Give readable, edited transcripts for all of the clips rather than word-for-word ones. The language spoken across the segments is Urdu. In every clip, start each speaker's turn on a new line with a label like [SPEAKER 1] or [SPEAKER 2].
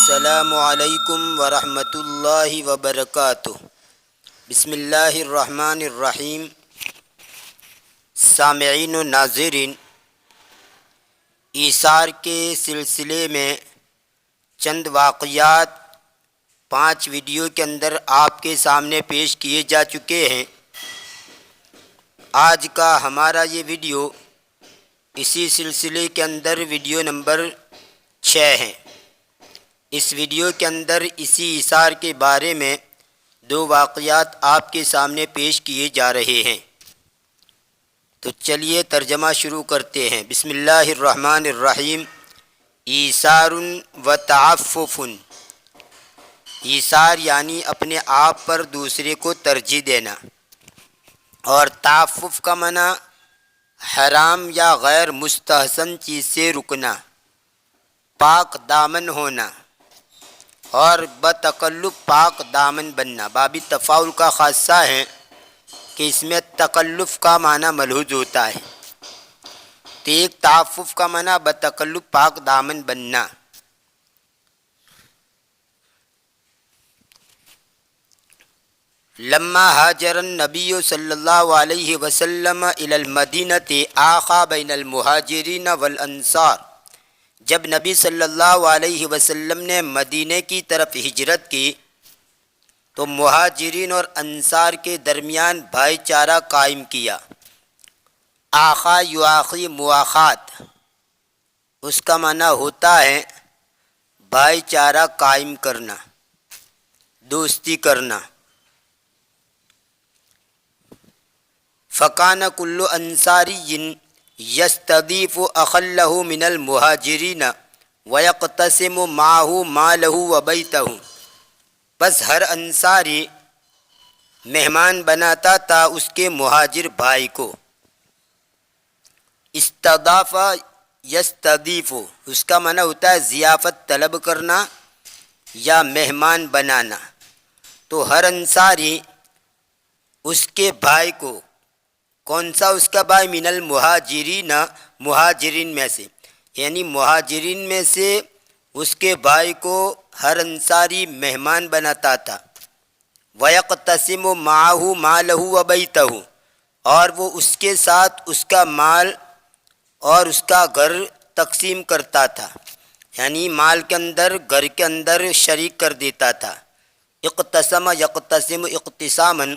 [SPEAKER 1] السلام علیکم ورحمۃ اللہ وبرکاتہ۔ بسم اللہ الرحمن الرحیم۔ سامعین و ناظرین، ایثار کے سلسلے میں چند واقعات 5 ویڈیو کے اندر آپ کے سامنے پیش کیے جا چکے ہیں۔ آج کا ہمارا یہ ویڈیو اسی سلسلے کے اندر ویڈیو نمبر 6 ہے۔ اس ویڈیو کے اندر اسی ایثار کے بارے میں 2 واقعات آپ کے سامنے پیش کیے جا رہے ہیں۔ تو چلیے ترجمہ شروع کرتے ہیں۔ بسم اللہ الرحمن الرحیم۔ ایثار و تعفف۔ ایثار یعنی اپنے آپ پر دوسرے کو ترجیح دینا، اور تعفف کا معنی حرام یا غیر مستحسن چیز سے رکنا، پاک دامن ہونا اور بتکلف پاک دامن بننا۔ باب تفاعل کا خاصہ ہے کہ اس میں تکلف کا معنی ملحوظ ہوتا ہے۔ تو ایک تعفف کا معنی بتکلف پاک دامن بننا۔ لما ہاجر النبی صلی اللہ علیہ وسلم الی المدینۃ آخا بین المہاجرین والانصار۔ جب نبی صلی اللہ علیہ وسلم نے مدینہ کی طرف ہجرت کی تو مہاجرین اور انصار کے درمیان بھائی چارہ قائم کیا۔ آخا یواخی مواخات، اس کا معنی ہوتا ہے بھائی چارہ قائم کرنا، دوستی کرنا۔ فکان کل انصاری یستضیف اخا لہ من المہاجرین ویقتسم معہ مالہ وبیتہ۔ بس ہر انصاری مہمان بناتا تھا اس کے مہاجر بھائی کو۔ استضاف یستضیف، اس کا معنی ہوتا ہے ضیافت طلب کرنا یا مہمان بنانا۔ تو ہر انصاری اس کے بھائی کو، کون سا اس کا بھائی؟ من المہاجرین، مہاجرین میں سے، یعنی مہاجرین میں سے اس کے بھائی کو ہر انصاری مہمان بناتا تھا۔ وَيَقْتَسِمُ مَعَهُ مَالَهُ وَبَيْتَهُ، اور وہ اس کے ساتھ اس کا مال اور اس کا گھر تقسیم کرتا تھا، یعنی مال کے اندر گھر کے اندر شریک کر دیتا تھا۔ اقتسم یقتسم اقتساماً،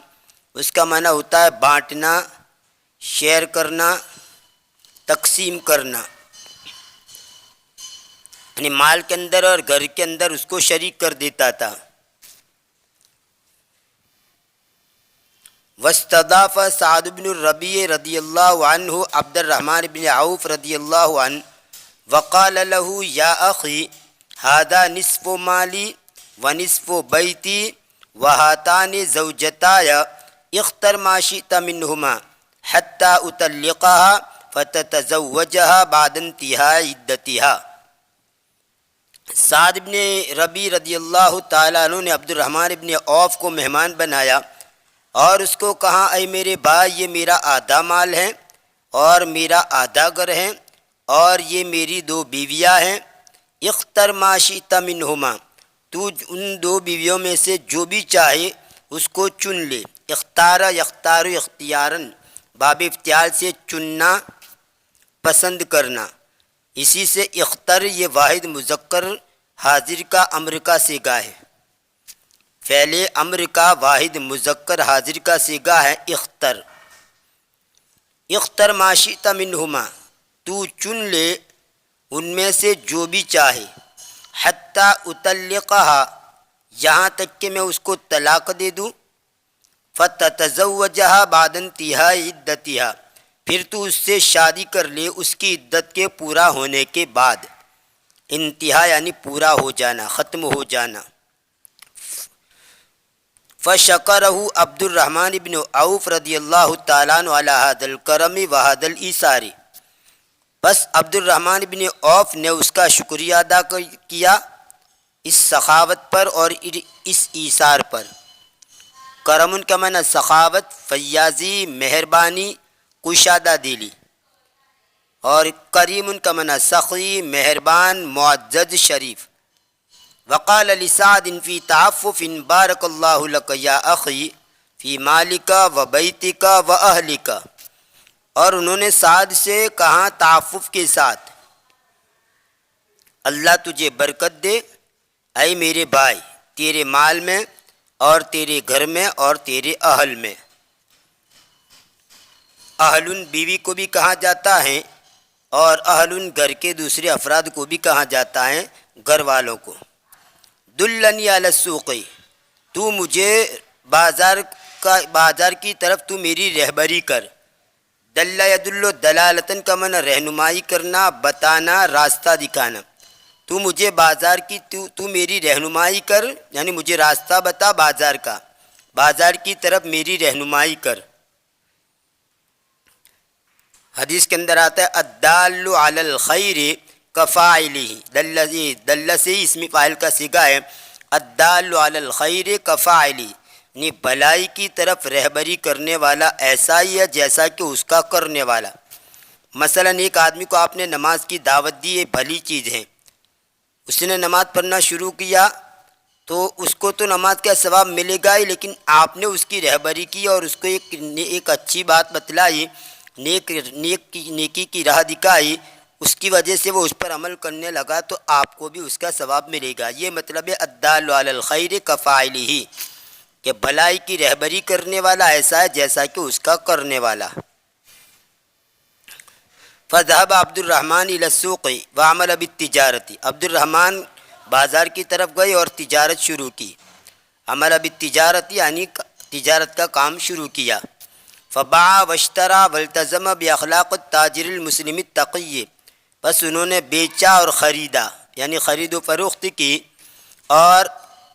[SPEAKER 1] اس کا معنی ہوتا ہے بانٹنا، شیئر کرنا، تقسیم کرنا، یعنی مال کے اندر اور گھر کے اندر اس کو شریک کر دیتا تھا۔ واستضاف سعد بن الربیع رضی اللہ عنہ عبد الرحمن بن عوف رضی اللہ عنہ وقال له یا اخی هذا نصف مالی ونصف بیتی وهاتان زوجتایا اختر ما شئت منهما حتی اطلقها فتتزوجها بعد انتہاء عدتها۔ سعد بن ربیع رضی اللہ تعالیٰ عنہ نے عبد الرحمن بن عوف کو مہمان بنایا اور اس کو کہا، اے میرے بھائی، یہ میرا آدھا مال ہے اور میرا آدھا گھر ہے اور یہ میری 2 بیویاں ہیں۔ اختر ما شئت منہما، تو ان 2 بیویوں میں سے جو بھی چاہے اس کو چن لے۔ اختار یختار اختیاراً، باب افتعال سے چننا، پسند کرنا۔ اسی سے اختر یہ واحد مذکر حاضر کا امر کا صیغہ ہے۔ فعل امر کا واحد مذکر حاضر کا صیغہ ہے اختر۔ اختر ما شئت منہما، تو چن لے ان میں سے جو بھی چاہے۔ حتی اطلقها، یہاں تک کہ میں اس کو طلاق دے دوں۔ فتتزوجها بعد انتہاء عدتها، پھر تو اس سے شادی کر لے اس کی عدت کے پورا ہونے کے بعد۔ انتہا یعنی پورا ہو جانا، ختم ہو جانا۔ فشکرہ عبد الرحمن بن عوف رضی اللہ تعالیٰ عنہ علی ھذا الکرم وھذا الایثار، بس عبد الرحمن بن عوف نے اس کا شکریہ ادا کیا اس سخاوت پر اور اس ایثار پر۔ کرم کا معنی سخاوت، فیاضی، مہربانی، کشادہ دلی، اور کریم کا معنی سخی، مہربان، معزز، شریف۔ وقال لسعد فی تعفف بارک اللہ لک یا اخی فی مالک و بیتک و اہلک، اور انہوں نے سعد سے کہا تعفف کے ساتھ، اللہ تجھے برکت دے اے میرے بھائی، تیرے مال میں اور تیرے گھر میں اور تیرے اہل میں۔ اہل بیوی کو بھی کہا جاتا ہے اور اہل گھر کے دوسرے افراد کو بھی کہا جاتا ہے، گھر والوں کو۔ دلنی علی السوق، تو مجھے بازار کی طرف تو میری رہبری کر۔ دل یدل دلالتن کا معنی رہنمائی کرنا، بتانا، راستہ دکھانا۔ تو مجھے بازار کی تو میری رہنمائی کر، یعنی مجھے راستہ بتا بازار کا، بازار کی طرف میری رہنمائی کر۔ حدیث کے اندر آتا ہے الدال علی الخیر کفاعلہ، دل سے اسم فاعل کا صیغہ ہے، الدال علی الخیر کفاعلہ، یعنی بھلائی کی طرف رہبری کرنے والا ایسا ہی ہے جیسا کہ اس کا کرنے والا۔ مثلا ایک آدمی کو آپ نے نماز کی دعوت دی، یہ بھلی چیز ہے، اس نے نماز پڑھنا شروع کیا تو اس کو تو نماز کا ثواب ملے گا ہی، لیکن آپ نے اس کی رہبری کی اور اس کو ایک اچھی بات بتلائی، نیکی کی راہ دکھائی، اس کی وجہ سے وہ اس پر عمل کرنے لگا تو آپ کو بھی اس کا ثواب ملے گا۔ یہ مطلب ہے الدال علی الخیر کفاعلہ، کہ بھلائی کی رہبری کرنے والا ایسا ہے جیسا کہ اس کا کرنے والا۔ فذهب عبد الرحمن الى السوق وعمل بالتجارت، عبد الرحمن بازار کی طرف گئے اور تجارت شروع کی۔ عمل بالتجارت یعنی تجارت کا کام شروع کیا۔ فباع واشترى والتزم باخلاق التاجر المسلم التقی، بس انہوں نے بیچا اور خریدا، یعنی خرید و فروخت کی، اور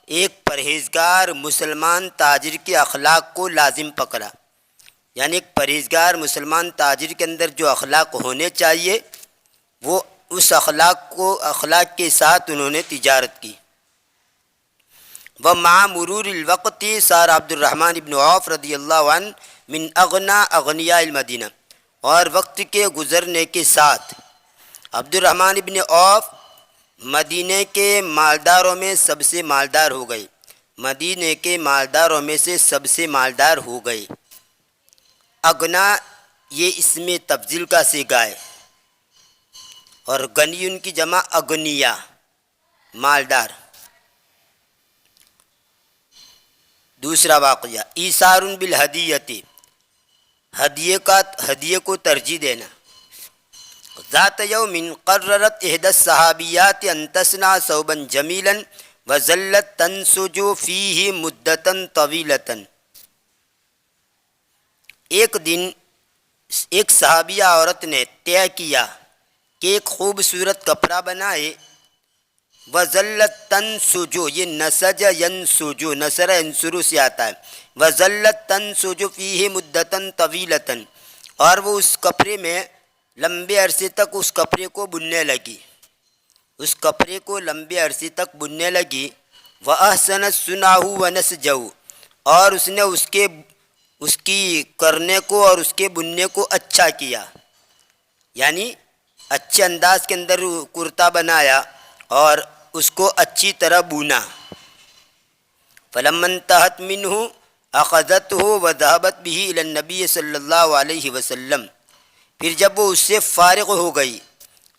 [SPEAKER 1] ایک پرہیزگار مسلمان تاجر کے اخلاق کو لازم پکڑا، یعنی ایک پرہیزگار مسلمان تاجر کے اندر جو اخلاق ہونے چاہیے وہ اس اخلاق کے ساتھ انہوں نے تجارت کی۔ ومع مرور الوقت صار عبد الرحمن بن عوف رضی اللہ عنہ من اغنا اغنیاء المدینہ، اور وقت کے گزرنے کے ساتھ عبد الرحمن بن عوف مدینے کے مالداروں میں سب سے مالدار ہو گئے، مدینے کے مالداروں میں سے سب سے مالدار ہو گئے۔ اغنا یہ اسم تفضیل کا صیغہ ہے، اور غنی ان کی جمع اغنیا، مالدار۔ دوسرا واقعہ ایثار بالہدیۃ، ہدیے کو ترجیح دینا۔ ذات یوم قررت احدى الصحابیات ان تصنع ثوبا جمیلا وظلت تنسج فیہ مدتا طویلتا، ایک دن ایک صحابیہ عورت نے طے کیا کہ ایک خوبصورت کپڑا بنائے، وظلت تنسج، یہ نسج ینسج، نصر ینصر سے آتا ہے، وظلت تنسج فیہ مدتا طویلتا، اور وہ اس کپڑے میں لمبے عرصے تک اس کپڑے کو بننے لگی، اس کپڑے کو لمبے عرصے تک بننے لگی۔ وَأَحْسَنَتْ صُنْعَهُ وَنَسْجَهُ، اور اس نے اس کی کرنے کو اور اس کے بننے کو اچھا کیا، یعنی اچھے انداز کے اندر کرتا بنایا اور اس کو اچھی طرح بونا۔ فَلَمَّا انْتَهَتْ مِنْهُ أَخَذَتْهُ وَذَهَبَتْ بِهِ إِلَى النَّبِيِّ صلی اللہ علیہ وسلم، پھر جب وہ اس سے فارغ ہو گئی،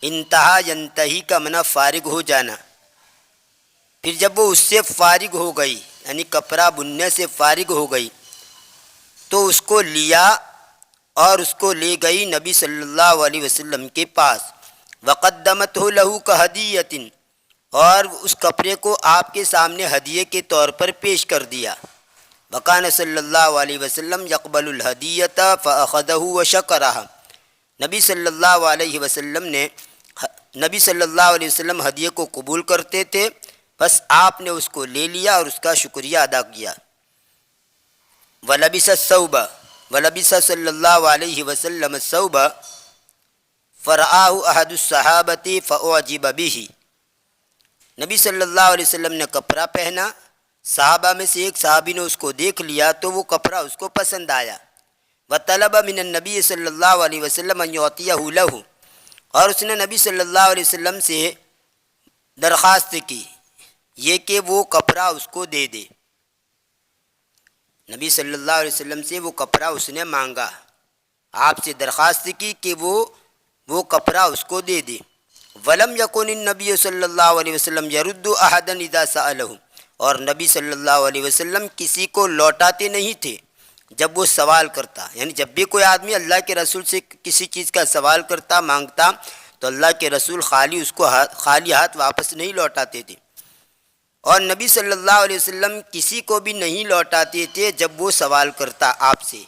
[SPEAKER 1] انتہا ینتہی کا معنی فارغ ہو جانا، پھر جب وہ اس سے فارغ ہو گئی یعنی کپڑا بننے سے فارغ ہو گئی تو اس کو لیا اور اس کو لے گئی نبی صلی اللہ علیہ وسلم کے پاس۔ وقدمتہ لہ کہدیۃ، اور اس کپڑے کو آپ کے سامنے ہدیے کے طور پر پیش کر دیا۔ وکان صلی اللہ علیہ وسلم یقبل الہدیۃ فاخذہ وشکرہ، نبی صلی اللہ علیہ وسلم ہدیے کو قبول کرتے تھے، بس آپ نے اس کو لے لیا اور اس کا شکریہ ادا کیا۔ وَلَبِسَ الثَّوْبَ، وَلَبِسَ صلی اللہ علیہ وسلم الثَّوْبَ فَرَآهُ أَحَدُ الصَّحَابَةِ فَأُعْجِبَ بِهِ، نبی صلی اللہ علیہ وسلم نے کپڑا پہنا، صحابہ میں سے ایک صحابی نے اس کو دیکھ لیا تو وہ کپڑا اس کو پسند آیا۔ وَطَلَبَ مِنَ النَّبِيِّ صلی اللہ علیہ وسلم أَن يُعْطِيَهُ لَهُ، اور اس نے نبی صلی اللہ علیہ وسلم سے درخواست کی، یہ کہ وہ کپڑا اس کو دے دے. نبی صلی اللہ علیہ وسلم سے وہ کپڑا اس نے مانگا، آپ سے درخواست کی کہ وہ کپڑا اس کو دے دے. ولم یکن النبی صلی اللہ علیہ وسلم یرد احدا اذا سألہ، اور نبی صلی اللہ علیہ وسلم کسی کو لوٹاتے نہیں تھے جب وہ سوال کرتا. یعنی جب بھی کوئی آدمی اللہ کے رسول سے کسی چیز کا سوال کرتا، مانگتا، تو اللہ کے رسول اس کو خالی ہاتھ واپس نہیں لوٹاتے تھے. اور نبی صلی اللہ علیہ وسلم کسی کو بھی نہیں لوٹاتے تھے جب وہ سوال کرتا آپ سے.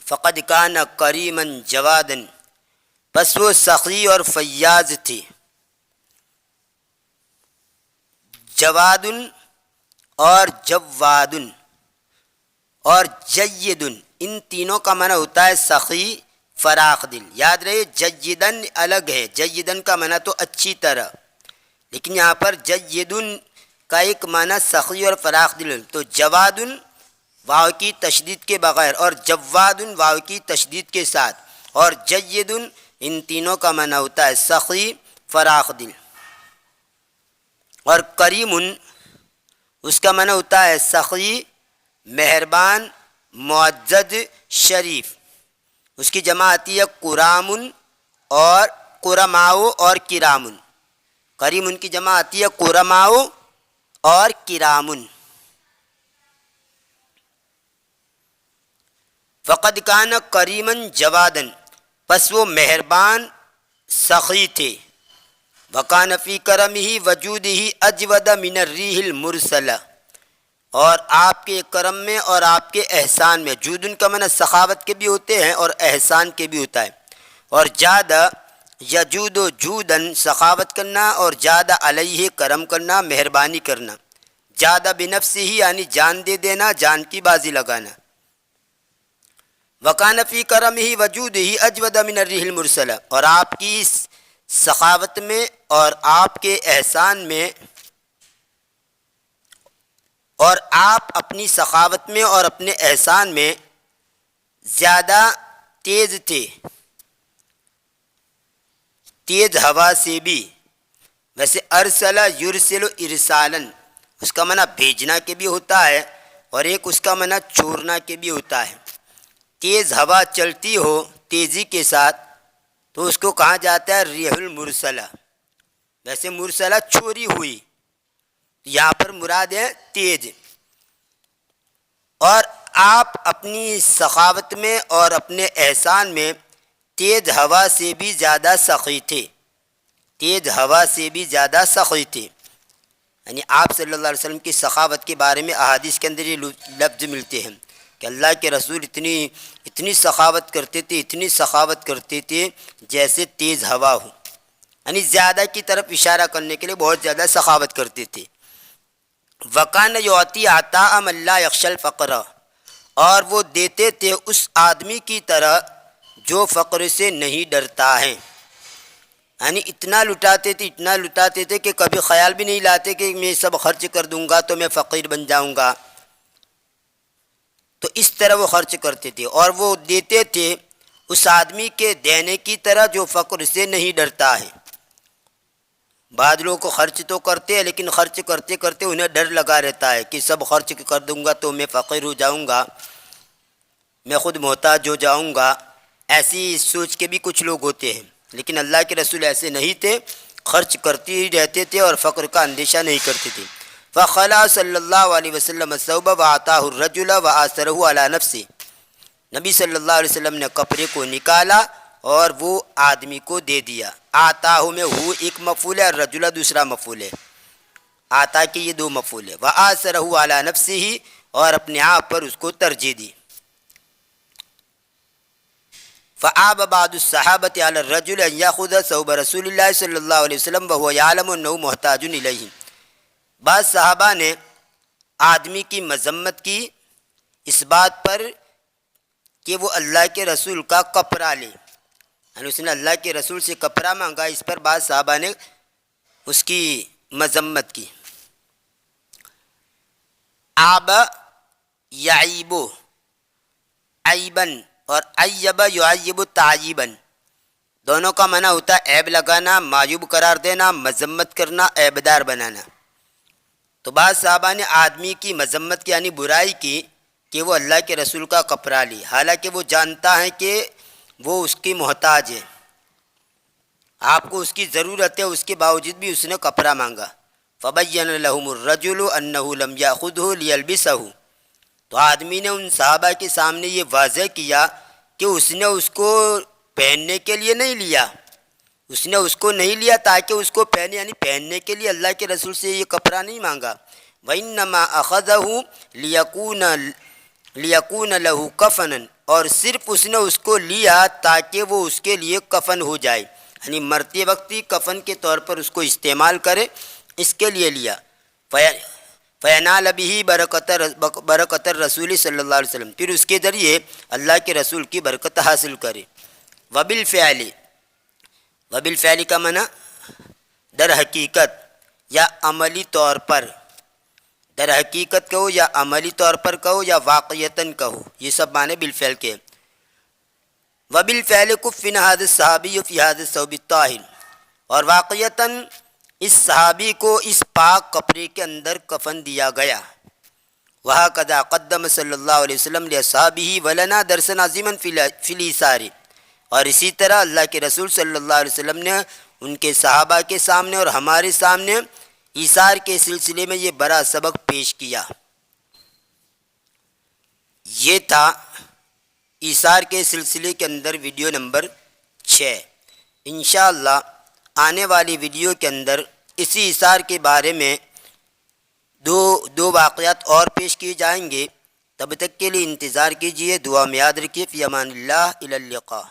[SPEAKER 1] فقد کان کریما جوادا، بس وہ سخی اور فیاض تھے. جواد اور جواد اور جید، ان تینوں کا معنی ہوتا ہے سخی، فراخ دل. یاد رہے جیدن الگ ہے، جیدن کا معنی تو اچھی طرح، لیکن یہاں پر جیدن کا ایک معنی سخی اور فراخ دل. تو جواد واو کی تشدید کے بغیر اور جواد واو کی تشدید کے ساتھ اور جید، ان تینوں کا معنی ہوتا ہے سخی، فراخ دل. اور کریم اس کا معنی ہوتا ہے سخی، مہربان، معزز، شریف. اس کی جمع آتی ہے کرام اور کرماؤ اور کرام. کریم ان کی جمع آتی ہے کرماؤ اور کرام. فقد کان کریما جوادا، پس وہ مہربان سخی تھے. وکان فی کرمہ وجودہ اجود من الریح المرسلہ، اور آپ کے کرم میں اور آپ کے احسان میں، جود ان کا معنی سخاوت کے بھی ہوتے ہیں اور احسان کے بھی ہوتا ہے. اور جادہ یجود و جودن سخاوت کرنا، اور جادہ علیہ کرم کرنا، مہربانی کرنا. جادہ بنفسہ یعنی جان دے دینا، جان کی بازی لگانا. وکان فی کرمہ وجودہ اجود من الریح المرسلہ، اور آپ کی سخاوت میں اور آپ کے احسان میں، اور آپ اپنی سخاوت میں اور اپنے احسان میں زیادہ تیز تھے، تیز ہوا سے بھی. ویسے ارسل یرسل ارسالن، اس کا معنی بھیجنا کے بھی ہوتا ہے اور ایک اس کا معنی چھوڑنا کے بھی ہوتا ہے. تیز ہوا چلتی ہو تیزی کے ساتھ تو اس کو کہا جاتا ہے ریح المرسلہ. ویسے مرسلہ چھوڑی ہوئی، یہاں پر مراد ہے تیز. اور آپ اپنی سخاوت میں اور اپنے احسان میں تیز ہوا سے بھی زیادہ سخی تھے، تیز ہوا سے بھی زیادہ سخی تھے. یعنی آپ صلی اللہ علیہ وسلم کی سخاوت کے بارے میں احادیث کے اندر یہ لفظ ملتے ہیں کہ اللہ کے رسول اتنی سخاوت کرتے تھے، اتنی سخاوت کرتے تھے جیسے تیز ہوا ہو. یعنی زیادہ کی طرف اشارہ کرنے کے لیے بہت زیادہ سخاوت کرتے تھے. وکان یعطی عطاء من لا یخشی الفقر، اور وہ دیتے تھے اس آدمی کی طرح جو فقر سے نہیں ڈرتا ہے. یعنی اتنا لٹاتے تھے کہ کبھی خیال بھی نہیں لاتے کہ میں سب خرچ کر دوں گا تو میں فقیر بن جاؤں گا. تو اس طرح وہ خرچ کرتے تھے، اور وہ دیتے تھے اس آدمی کے دینے کی طرح جو فقر سے نہیں ڈرتا ہے. بعض لوگوں کو خرچ تو کرتے ہیں لیکن خرچ کرتے کرتے انہیں ڈر لگا رہتا ہے کہ سب خرچ کر دوں گا تو میں فقیر ہو جاؤں گا، میں خود محتاج ہو جاؤں گا. ایسی سوچ کے بھی کچھ لوگ ہوتے ہیں، لیکن اللہ کے رسول ایسے نہیں تھے، خرچ کرتے ہی رہتے تھے اور فقر کا اندیشہ نہیں کرتے تھے. فخلا صلی اللہ علیہ وسلم الثوب وآتاہ الرجل وآثرہ علی نفسہ، نبی صلی اللہ علیہ وسلم نے کپڑے کو نکالا اور وہ آدمی کو دے دیا. آتاہ میں ہو ایک مفعول ہے اور رجل دوسرا مفعول ہے. آتا کے یہ دو مفعول ہے. وآثرہ علی نفسہ، اور اپنے آپ پر اس کو ترجیح دی. فآب بعض الصحابة على الرجل ان يأخذ ثوب رسول اللہ صلی اللہ علیہ وسلم وهو يعلم انه محتاج الیہ، بعض صحابہ نے آدمی کی مذمت کی اس بات پر کہ وہ اللہ کے رسول کا کپڑا لے. یعنی اس نے اللہ کے رسول سے کپڑا مانگا، اس پر بعض صحابہ نے اس کی مذمت کی. آب یعیبو عیبن اور ایب یعیب تعیبن، دونوں کا معنی ہوتا ہے عیب لگانا، معیوب قرار دینا، مذمت کرنا، عیبدار بنانا. تو بعض صحابہ نے آدمی کی مذمت کی یعنی برائی کی کہ وہ اللہ کے رسول کا کپڑا لی، حالانکہ وہ جانتا ہے کہ وہ اس کی محتاج ہے، آپ کو اس کی ضرورت ہے، اس کے باوجود بھی اس نے کپڑا مانگا۔ فبین لهم الرجل انه لم یاخذه لیلبسه، تو آدمی نے ان صحابہ کے سامنے یہ واضح کیا کہ اس نے اس کو پہننے کے لیے نہیں لیا، اس نے اس کو نہیں لیا تاکہ اس کو پہنے، یعنی پہننے کے لیے اللہ کے رسول سے یہ کپڑا نہیں مانگا۔ وَإِنَّمَا أَخَذَهُ لِيَكُونَ لَهُ كَفَنًا، اور صرف اس نے اس کو لیا تاکہ وہ اس کے لیے کفن ہو جائے، یعنی مرتے وقت ہی کفن کے طور پر اس کو استعمال کرے، اس کے لیے لیا۔ فَيَنَالَ بِهِ برکت الرسول صلی اللہ علیہ وسلم، پھر اس کے ذریعے اللہ کے رسول کی برکت حاصل کرے۔ وبالفعل کا معنی در حقیقت یا عملی طور پر، در حقیقت کہو یا عملی طور پر کہو یا واقعتاً کہو، یہ سب معنی بالفعل کے۔ وبالفعل کفن هذا الصحابی فی هذا الثوب الطاہر، اور واقعتاً اس صحابی کو اس پاک کپڑے کے اندر کفن دیا گیا۔ وہکذا قدم صلی اللہ علیہ وسلم لاصحابہ ولنا درسا عظیما فی الایثار، اور اسی طرح اللہ کے رسول صلی اللہ علیہ وسلم نے ان کے صحابہ کے سامنے اور ہمارے سامنے ایثار کے سلسلے میں یہ بڑا سبق پیش کیا۔ یہ تھا ایثار کے سلسلے کے اندر ویڈیو نمبر 6۔ انشاءاللہ آنے والی ویڈیو کے اندر اسی ایثار کے بارے میں دو واقعات اور پیش کیے جائیں گے۔ تب تک کے لیے انتظار کیجیے، دعا میں یاد رکھیے۔ فی امان اللہ، الی اللقاء۔